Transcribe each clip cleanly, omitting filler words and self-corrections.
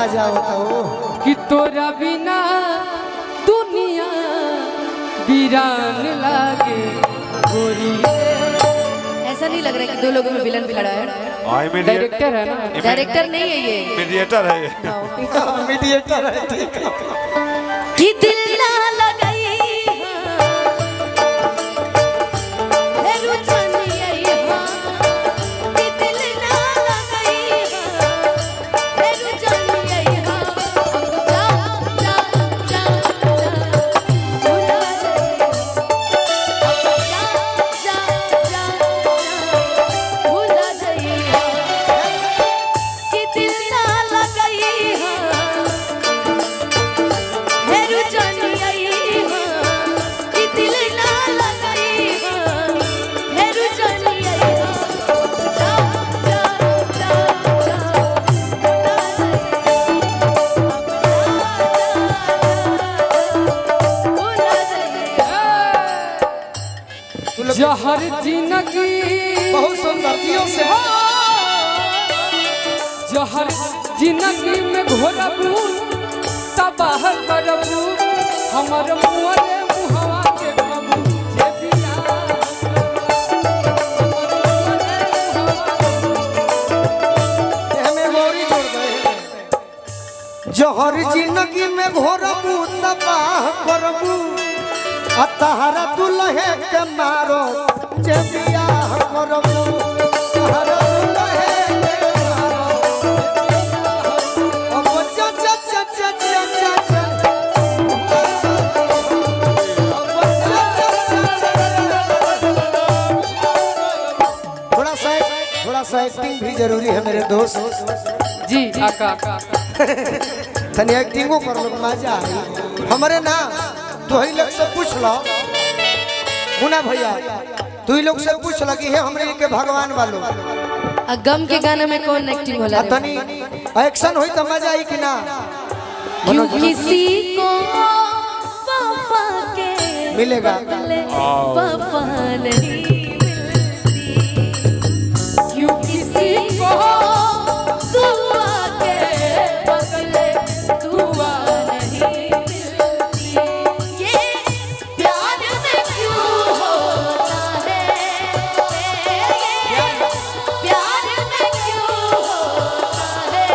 मजा होता हो कि तोरा बिना दुनिया वीरान लागे गोरी। ऐसा नहीं लग रहा कि दो लोगों में विलन भी लड़ा है। डायरेक्टर है ना, डायरेक्टर नहीं है ये, मीडिएटर है ये। मीडिएटर है ठीक है। कि दिल ना लगाई जहर जिंदगी बहुत सुंदर से जहर जिंदगी में घोरबू तबाह करबू हमर मुँहरे मुहवा के कबू जे बिया हमें मोरी जोड़ दे। जहर जिंदगी में घोरबू तबाह करबू तहरा दुल्हे के मारो जे बियाह करबू तहरा दुल्हे के मारो अब चा चा चा चा चा चा थोड़ा सा एक्टिंग भी जरूरी है मेरे दोस्त जी। आका तनी एक्टिंगो कर लो मजा आई हमारे ना तो ही लोग से पूछ लो मुना भैया तू ही लोग से पूछ लगी है हमरे के भगवान वालों गम के गाने में कौन एक्टिंग होला रे? तनी एक्शन होई तो मजा आई कि ना क्यों किसी को वफा के मिलेगा बदले वफा नहीं मिलती, क्यों किसी को दुआ के बदले दुआ नहीं मिलती, ये प्यार में क्यों होता है, ये प्यार में क्यों होता है,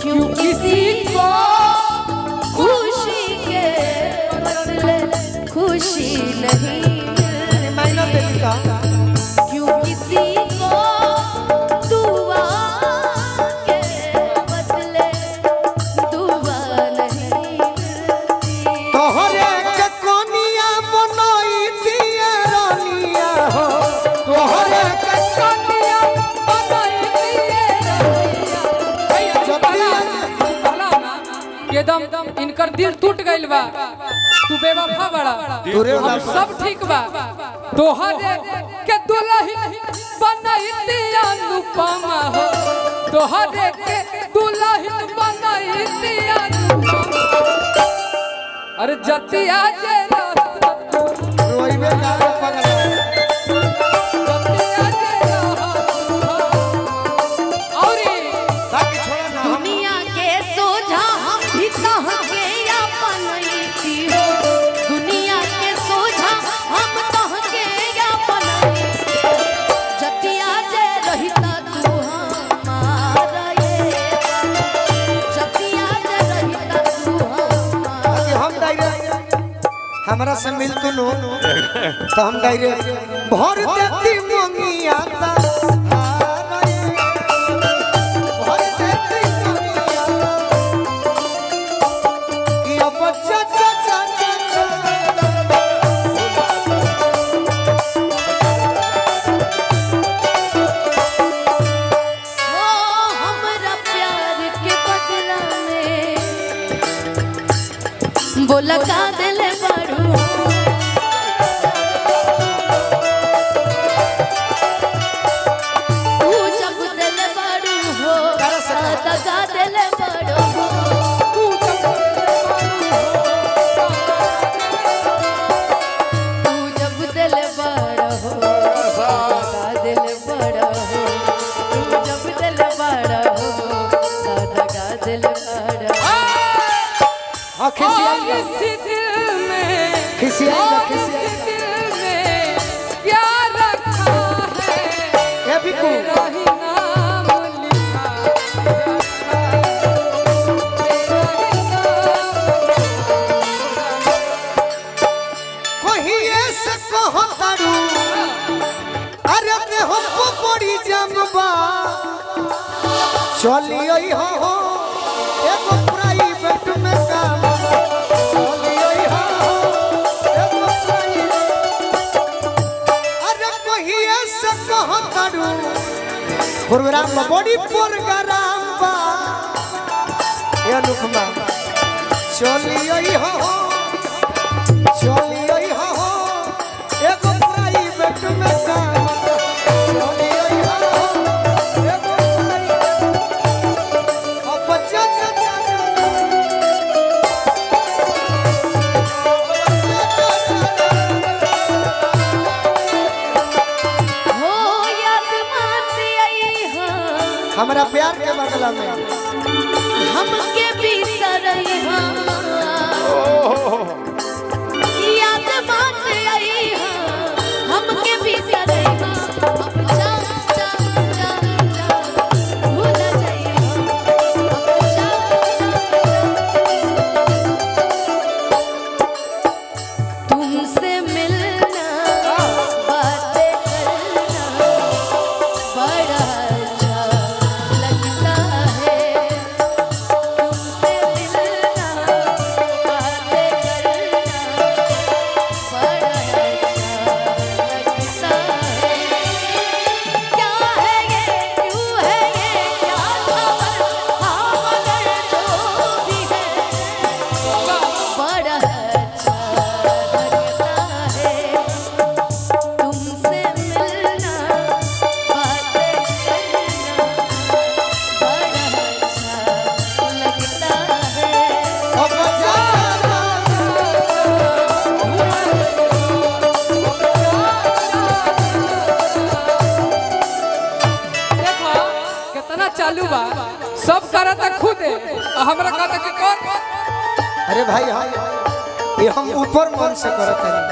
क्यों किसी को खुशी के बदले खुशी नहीं माइनर दे मिलती, दी क्यों किसी को दुआ के बदले दुआ नहीं मिलती। तोहरे के कोनिया बनाई दिया रानिया हो तोहरे के कन्या बनाई दिए रहिया। एकदम इनकर दिल टूट गइल बा, तू बेवफा बड़ा, हम सब ठीक बा। तोहरे के दुल्हन बनाई दिया अनुपमा हो, तोहरे के दुल्हन बनाई दिया अनुपमा। अरे जतिया जे रोइबे जावे पगला जतिया जे औरी ताकि छोड़ा ना हम दुनिया के सोझा हम भी कह के अपन थी हो, दुनिया के सोझा हम कह के अपन जतिया जे रहिता तू हमारा ये जतिया जे रहिता तू हमारा। कि हम डायरेक्ट हमरा से मिल तू नो तो हम डायरेक्ट भर देती मंगिया ता भर देती मंगिया कि अब चा चा चा चा वो हमरा प्यार के बदला में बोला का दिल बड़ू खिसियाई ना और इस खिसियाई दिल में क्या रखा है ए बिकू तेरा ही नाम लिखा रखा तेरा ही कोही ऐसे कहो तारू अरे ते हमको बड़ी जमबा चलिए हो एगो प्राइवेट में काम चलिए हो एगो प्राइवेट अरे कोही ऐसे कहो तारू प्रोग्राम में बड़ी प्रोग्राम बा ए अनुपमा चलिए हो चलिए हो एगो प्राइवेट में काम चलिए हो एगो प्राइवेट अब बच्चा हो याद मत आई हाँ हमारा प्यार के बदला में हमके बिसरई हाँ याद मत आई हाँ हमके बिसरई हाँ अब जा जा जा जा भूल जाई हाँ अब जा तुमसे मिलना बातें करना बड़ा अच्छा लगता है तुमसे मिलना बातें करना बड़ा अच्छा लगता है क्या है ये क्यों है ये क्या खबर हाँ मगर जो भी है बड़ा अच्छा लगता है तुमसे मिलना बातें करना बड़ा अच्छा लगता है अब बच्चा देखो कितना चालू बा सब करत खुद हमरा कहता कि कर अरे भाई हम ऊपर मन से करत हनी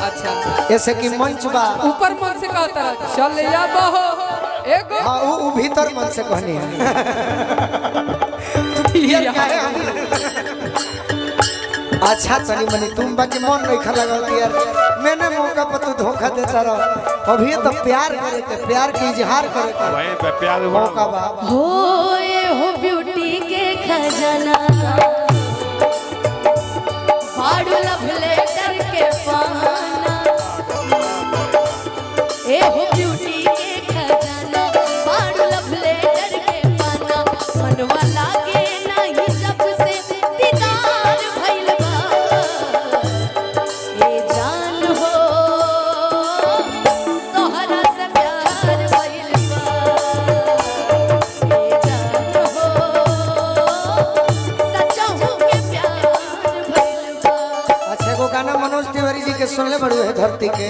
अच्छा ऐसे कि मंच बा ऊपर मन से कहता रह चल या बहो एगो हाँ वो भीतर मन से कहनी है या काहे हम- अच्छा तनी मनी तुम बाकी मन नहीं खा लगाती यार मैंने मौका पर तू धोखा देता रहो अभी तो प्यार करे के प्यार की इजहार करे के वहीं पे प्यार हुआ मौका बा हो ये हो ब्यूटी के खजाना फाड़ू लव लेटर के पाना ए हो ब्यूटी के खजाना फाड़ू लव लेटर के पाना मनवा लागे नहीं जब से दीदार भइल बा ये जान हो तोहरा से प्यार भइल बा ये जान हो सच्चा हो के प्यार भइल बा अच्छा एगो गाना मनोज तिवारी जी के सुनले बड़ू है धरती के